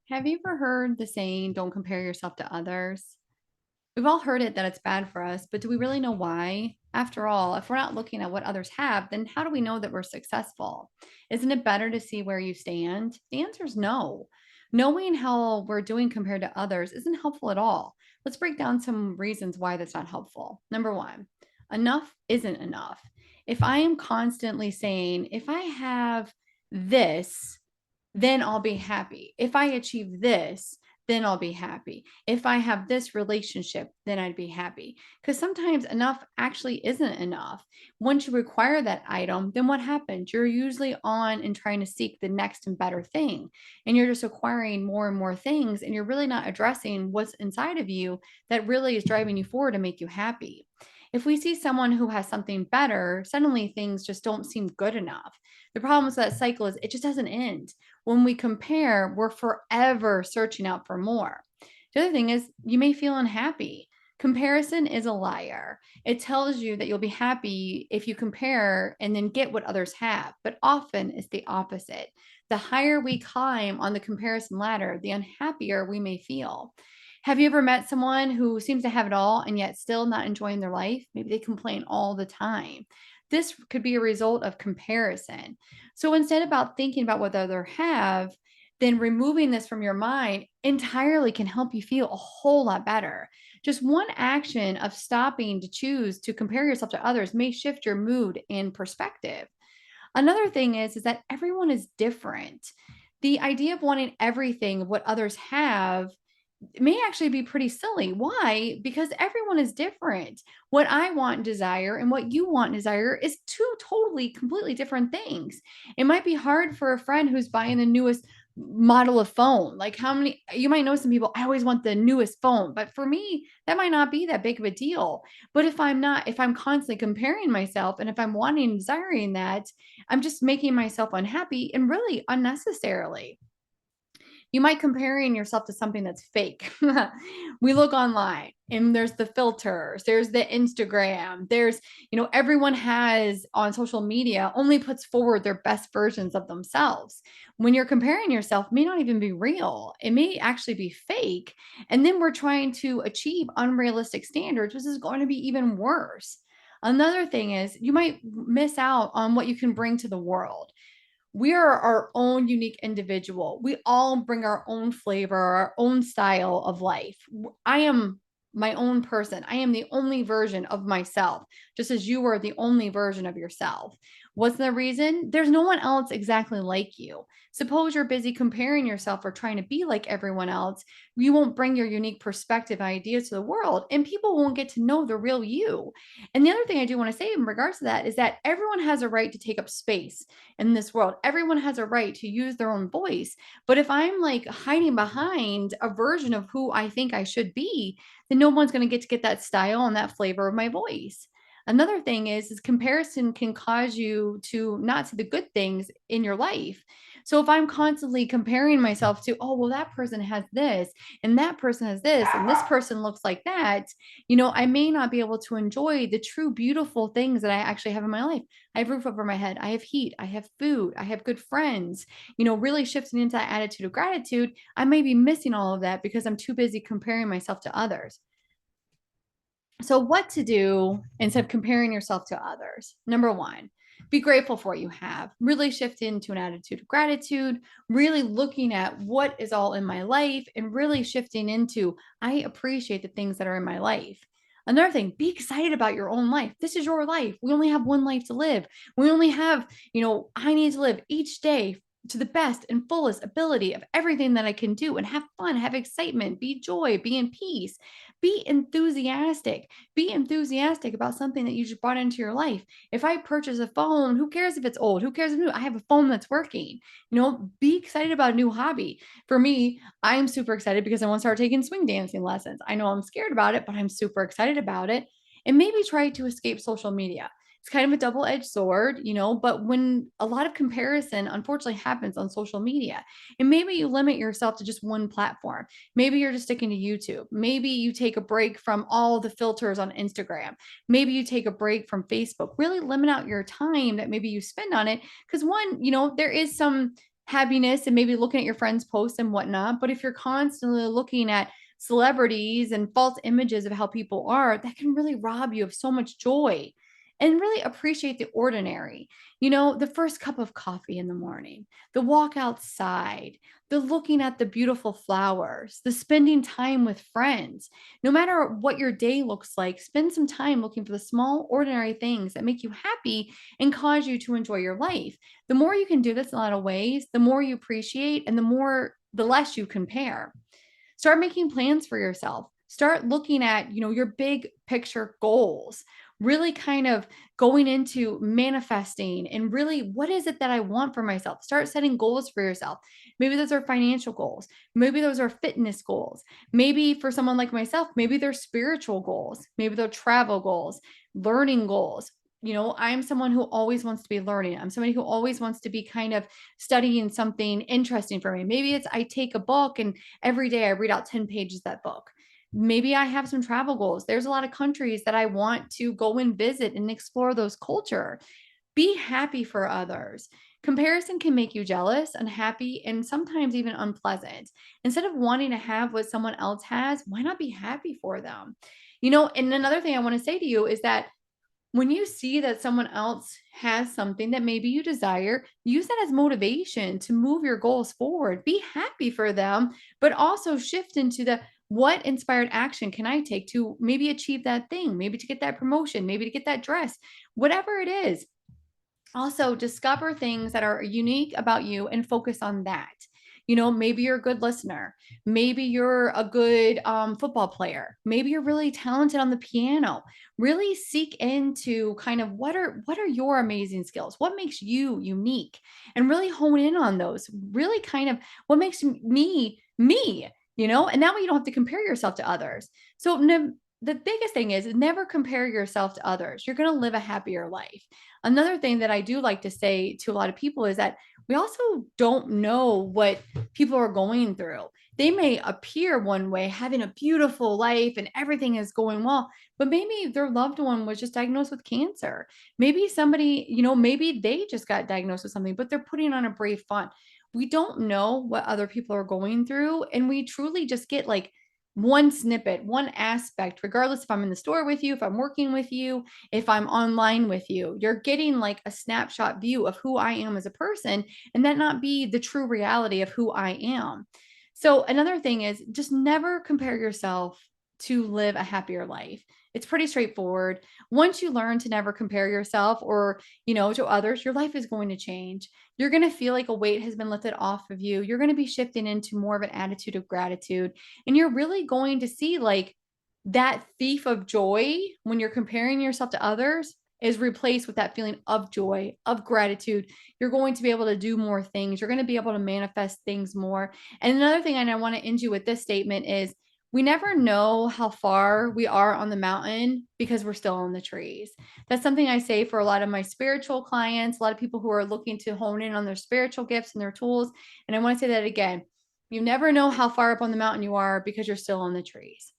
Have you ever heard the saying, don't compare yourself to others? We've all heard it that it's bad for us, but do we really know why? After all, if we're not looking at what others have, then how do we know that we're successful? Isn't it better to see where you stand? The answer is no. Knowing how we're doing compared to others isn't helpful at all. Let's break down some reasons why that's not helpful. Number one, enough isn't enough. If I am constantly saying, if I have this, then I'll be happy. If I achieve this, then I'll be happy. If I have this relationship, then I'd be happy. Because sometimes enough actually isn't enough. Once you require that item, then what happens? You're usually on and trying to seek the next and better thing. And you're just acquiring more and more things, and you're really not addressing what's inside of you that really is driving you forward to make you happy. If we see someone who has something better, suddenly things just don't seem good enough. The problem with that cycle is it just doesn't end. When we compare, we're forever searching out for more. The other thing is you may feel unhappy. Comparison is a liar. It tells you that you'll be happy if you compare and then get what others have, but often it's the opposite. The higher we climb on the comparison ladder, the unhappier we may feel. Have you ever met someone who seems to have it all and yet still not enjoying their life? Maybe they complain all the time. This could be a result of comparison. So instead about thinking about what the other have, then removing this from your mind entirely can help you feel a whole lot better. Just one action of stopping to choose to compare yourself to others may shift your mood and perspective. Another thing is that everyone is different. The idea of wanting everything of what others have may actually be pretty silly. Why? Because everyone is different. What I want and desire and what you want and desire is two totally, completely different things. It might be hard for a friend who's buying the newest model of phone. Like, how many, you might know some people, I always want the newest phone. But for me, that might not be that big of a deal. But if I'm constantly comparing myself and if I'm wanting and desiring that, I'm just making myself unhappy and really unnecessarily. You might comparing yourself to something that's fake. We look online and there's the filters, there's the Instagram, everyone has on social media only puts forward their best versions of themselves. When you're comparing yourself, it may not even be real. It may actually be fake. And then we're trying to achieve unrealistic standards, which is going to be even worse. Another thing is you might miss out on what you can bring to the world. We are our own unique individual. We all bring our own flavor, our own style of life. I am my own person. I am the only version of myself, just as you are the only version of yourself. What's the reason? There's no one else exactly like you. Suppose you're busy comparing yourself or trying to be like everyone else. You won't bring your unique perspective ideas to the world, and people won't get to know the real you. And the other thing I do want to say in regards to that is that everyone has a right to take up space in this world. Everyone has a right to use their own voice. But if I'm like hiding behind a version of who I think I should be, then no one's going to get that style and that flavor of my voice. Another thing is comparison can cause you to not see the good things in your life. So if I'm constantly comparing myself to, oh, well, that person has this and that person has this and this person looks like that, I may not be able to enjoy the true beautiful things that I actually have in my life. I have roof over my head. I have heat. I have food. I have good friends. Really shifting into that attitude of gratitude, I may be missing all of that because I'm too busy comparing myself to others. So, what to do instead of comparing yourself to others? Number one, be grateful for what you have. Really shift into an attitude of gratitude, really looking at what is all in my life and really shifting into, I appreciate the things that are in my life. Another thing, be excited about your own life. This is your life. We only have one life to live. We only have, I need to live each day to the best and fullest ability of everything that I can do and have fun, have excitement, be joy, be in peace, be enthusiastic. Be enthusiastic about something that you just brought into your life. If I purchase a phone, who cares if it's old? Who cares if new? I have a phone that's working. Be excited about a new hobby. For me, I'm super excited because I want to start taking swing dancing lessons. I know I'm scared about it, but I'm super excited about it. And maybe try to escape social media. It's kind of a double-edged sword, but when a lot of comparison unfortunately happens on social media, and maybe you limit yourself to just one platform. Maybe you're just sticking to YouTube. Maybe you take a break from all the filters on Instagram. Maybe you take a break from Facebook. Really limit out your time that maybe you spend on it. Because one, there is some happiness and maybe looking at your friends' posts and whatnot. But if you're constantly looking at celebrities and false images of how people are, that can really rob you of so much joy and really appreciate the ordinary. The first cup of coffee in the morning, the walk outside, the looking at the beautiful flowers, the spending time with friends. No matter what your day looks like, spend some time looking for the small, ordinary things that make you happy and cause you to enjoy your life. The more you can do this in a lot of ways, the more you appreciate and the less you compare. Start making plans for yourself. Start looking at, your big picture goals. Really kind of going into manifesting and really what is it that I want for myself? Start setting goals for yourself. Maybe those are financial goals. Maybe those are fitness goals. Maybe for someone like myself, maybe they're spiritual goals. Maybe they're travel goals, learning goals. I'm someone who always wants to be learning. I'm somebody who always wants to be kind of studying something interesting for me. Maybe it's I take a book and every day I read out 10 pages of that book. Maybe I have some travel goals. There's a lot of countries that I want to go and visit and explore those culture. Be happy for others. Comparison can make you jealous, unhappy, and sometimes even unpleasant. Instead of wanting to have what someone else has, why not be happy for them? And another thing I want to say to you is that when you see that someone else has something that maybe you desire, use that as motivation to move your goals forward. Be happy for them, but also shift into the what inspired action can I take to maybe achieve that thing, maybe to get that promotion, maybe to get that dress, whatever it is. Also, discover things that are unique about you and focus on that. Maybe you're a good listener. Maybe you're a good football player. Maybe you're really talented on the piano. Really seek into kind of what are your amazing skills? What makes you unique? And really hone in on those. Really kind of what makes me me. And that way you don't have to compare yourself to others. So the biggest thing is never compare yourself to others. You're going to live a happier life. Another thing that I do like to say to a lot of people is that we also don't know what people are going through. They may appear one way, having a beautiful life and everything is going well, but maybe their loved one was just diagnosed with cancer. Maybe somebody, maybe they just got diagnosed with something, but they're putting on a brave front. We don't know what other people are going through. And we truly just get like one snippet, one aspect, regardless if I'm in the store with you, if I'm working with you, if I'm online with you. You're getting like a snapshot view of who I am as a person, and that not be the true reality of who I am. So, another thing is just never compare yourself to live a happier life. It's pretty straightforward. Once you learn to never compare yourself or, to others, your life is going to change. You're going to feel like a weight has been lifted off of you. You're going to be shifting into more of an attitude of gratitude. And you're really going to see like that thief of joy when you're comparing yourself to others is replaced with that feeling of joy, of gratitude. You're going to be able to do more things. You're going to be able to manifest things more. And another thing, and I want to end you with this statement is we never know how far we are on the mountain because we're still on the trees. That's something I say for a lot of my spiritual clients, a lot of people who are looking to hone in on their spiritual gifts and their tools. And I want to say that again. You never know how far up on the mountain you are because you're still on the trees.